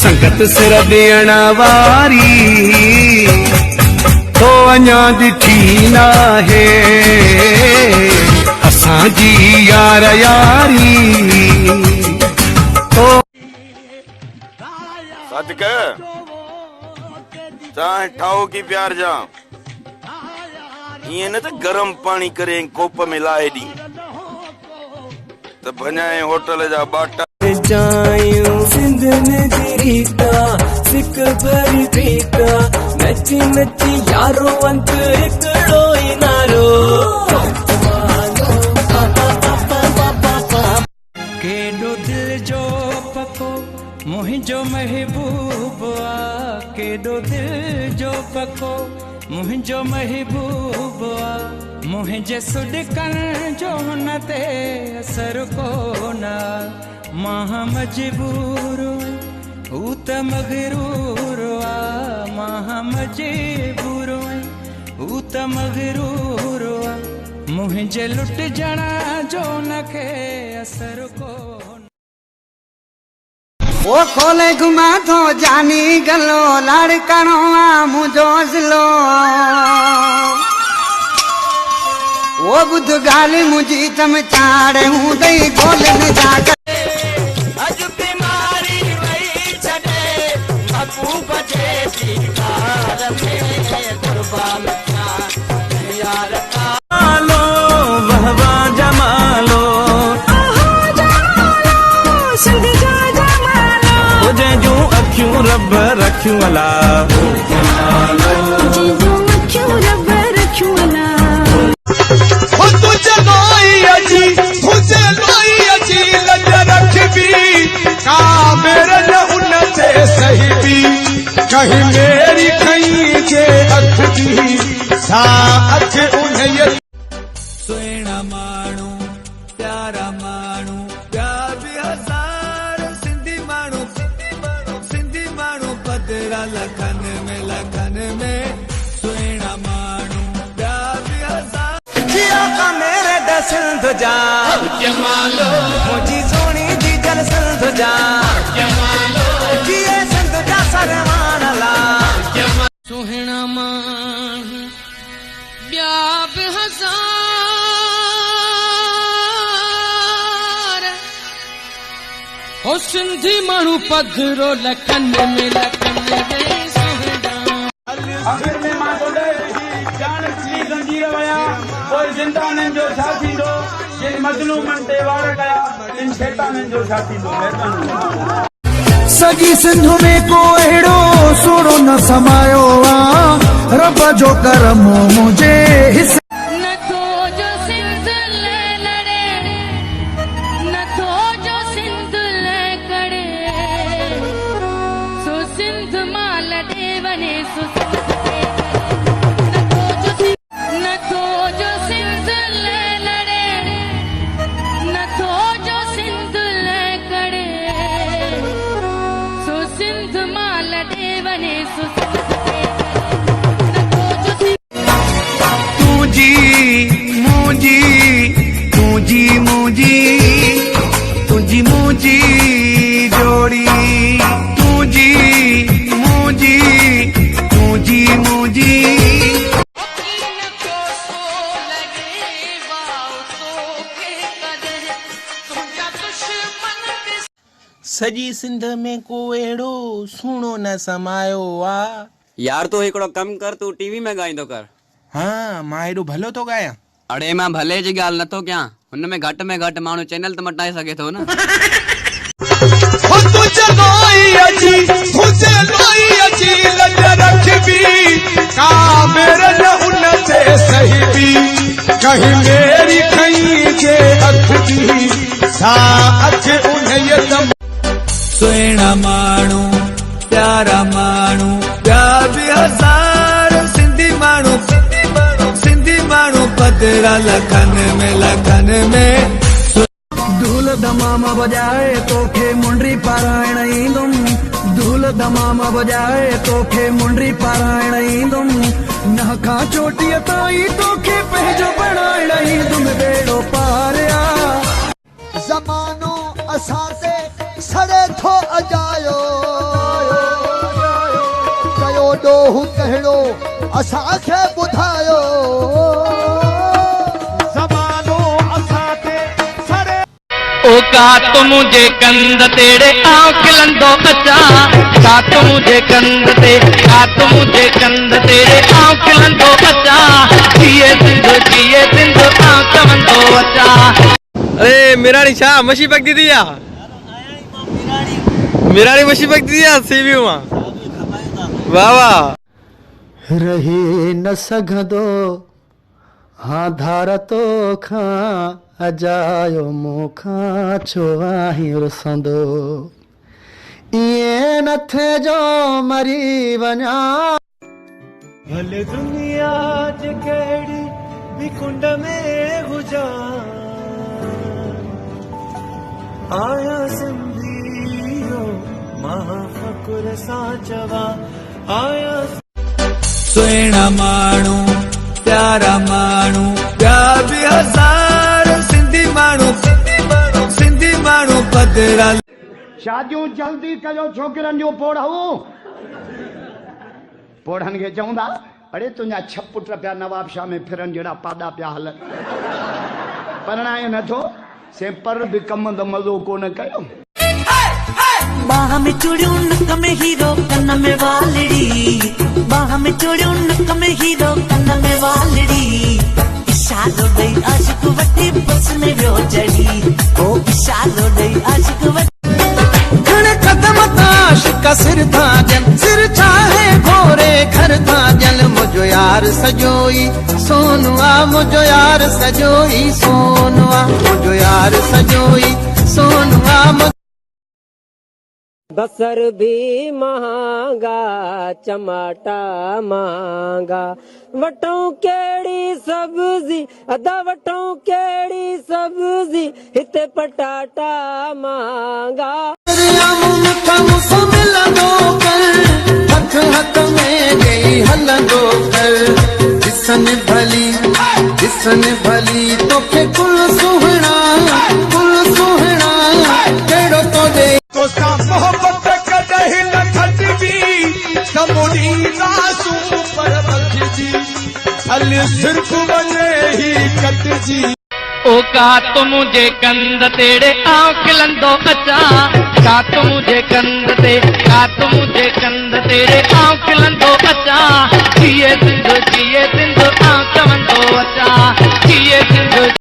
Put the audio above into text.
संगत सिर ॾियण वारी तो अञा ॾिठी नाहे असांजी यार यारी तो सच कह चाहे ठाओ की प्यार जा ये न तो गरम पानी करे कोप में लाए दी तो बनाए होटल जा बाटा जायूं सिंध में रीता सिक भरी प्रीता नची नची यारो अंत हिकड़ो ई नारो केॾो दिल जो पको मुंहिंजो महबूब आ केॾो दिल जो पको मुंहिंजो महबूब आ मुंहिंजे सुॾकण जो हुन ते असर कोन मां मजबूर हू त मगरूर आ मां मजबूर हू त मगरूर आ मुंहिंजे लुट ॼणा जो नखे असर कोन वो खोले घुमा तो जानी गलो लड़कणो आ मुझो ज़िलो वो बुध गाली मुझी तम चाड़े हूँ दई गोले में जाकर अज बीमारी वही छड़े मकू बजे थी कार में कुर्बान यार कालो वहवा जमालो सिंध जा जमालो तुझे जो अखियूं रब रखियूं अला तुझे जो अखियूं रब रखियूं अला कहीं मेरी कहीं के अख दी सा अख उन्हें सुहिणा माण्हू प्यारा माण्हू प्यार बि हज़ार सिंधी माण्हू पधरा लखन में सुहिणा माण्हू प्यार बि हज़ार जिया का मेरे दसिंध जा मुंहिंजी सोणी जी जल सिंध जा जिए सिंध जा सरवान ला सुहिणा माण्हू ॿिया बि हज़ार ओ सिंधी माण्हू पधरो लखन में आखिर में मां तोड़े जान सी गंजीर वया कोई जिंदानन जो छा थींदो जिन मजलूमन ते वार कया इन शैतानन जो छा थींदो महिरबानी सॼी सिंध में को अहिड़ो सुहिणो न समायो आ रब जो करम मुंहिंजे हिसे नथो जो सिंध ले लड़े नथो जो सिंध ले करे सो सिंध मां लॾे वञे सो नथो जो सिंध ले लड़े नथो जो सिंध ले करे सो सिंध मां लॾे वञे सो तुझी जोड़ी तुझी सॼी सिंध में को अहिड़ो सुहिणो न समायो आ यार तू हिकिड़ो कम कर तू टीवी में ॻाईंदो कर हाँ मां हेॾो भलो थो ॻायां अड़े मां भले जी ॻाल्हि नथो कयां हुन में घटि माण्हू चैनल त मटाए सघे थो न कहीं मेरी कहीं के अख दी सा अख उन्हें सुहिणा माण्हू प्यारा माण्हू प्यार बि हज़ार सिंधी माण्हू पधरा लखन में धूल दमाम बजाए तोखे मुंडरी पारायण ईंदुम धूल दमाम बजाए तोखे मुंडरी पारायण ईंदुम न खां चोटीअ ताईं तोखे पंहिंजो बणाइण ईंदुम बेड़ो पारिया ज़मानो असां ते सड़े थो अजायो हू कहिड़ो असांखे ॿुधायो ज़मानो असांखे सड़े ओ का तो मुझे कंद तेरे आँख खिलंदो बचा का तो मुझे कंद ते का तो मुझे कंद तेरे आँख खिलंदो बचा जिए सिंधु आँख चवंदो बचा। अरे मिराणी छा मशी पक दी या मिराणी मशी पक दी या सीवी मां वाह वाह रही न सघंदो हाँ धार तो खां अजायो मूंखां छो आहीं रुसंदो इएं न थे जो मरी वञा भले दुनिया ज कहिड़ी बि कुंड में हुजां आया सिंधियो मां फ़कुर सां चवां आया सुहिणा माण्हू प्यारा माण्हू ॿिया बि हज़ार सिंधी माण्हू पधरा शादियूं जल्दी कयो छोकिरनि जूं पोढ़नि खे चवंदा अड़े तुंहिंजा 6 पुट पिया नवाबशाह में फिरनि जहिड़ा पाॾा पिया हलनि परणाए नथो से पर बि कम त मज़ो कोन कयो बाह में चूड़ियूं नक में हीरो कन में वालड़ी बाह में चूड़ियूं नक में हीरो कन में वालड़ी इशारो ॾेई आशिक वठी बस में वियो चढ़ी ओ इशारो ॾेई आशिक वठी घणे कदम ताशिक सिर था जन सिर चाहे घोरे घर था जल मुझो यार सजोई सोनुआ मुझो यार सजोई सोनुआ मुझो यार सजोई सोनुआ बसर भी महंगा टमाटा महंगा वटों केड़ी सब्जी अदा वटों केड़ी सब्जी हिते पटाटा महंगा हथ में गई हलंदो कर दिसन भली तोखे कुल सुहिणा केड़ो तो दे तोसां मोहब्बत कॾहिं न खटिजी समुनी रासूं पर बखिजी हल सिर्फ़ वञे ही कटिजी ओ का तो मुझे कंद तेरे आँख खिलंदो बचा का तो मुझे कंद ते का तो मुझे कंद तेरे आँख खिलंदो बचा जिए सिंधु आँख चवंदो बचा जिए सिंधु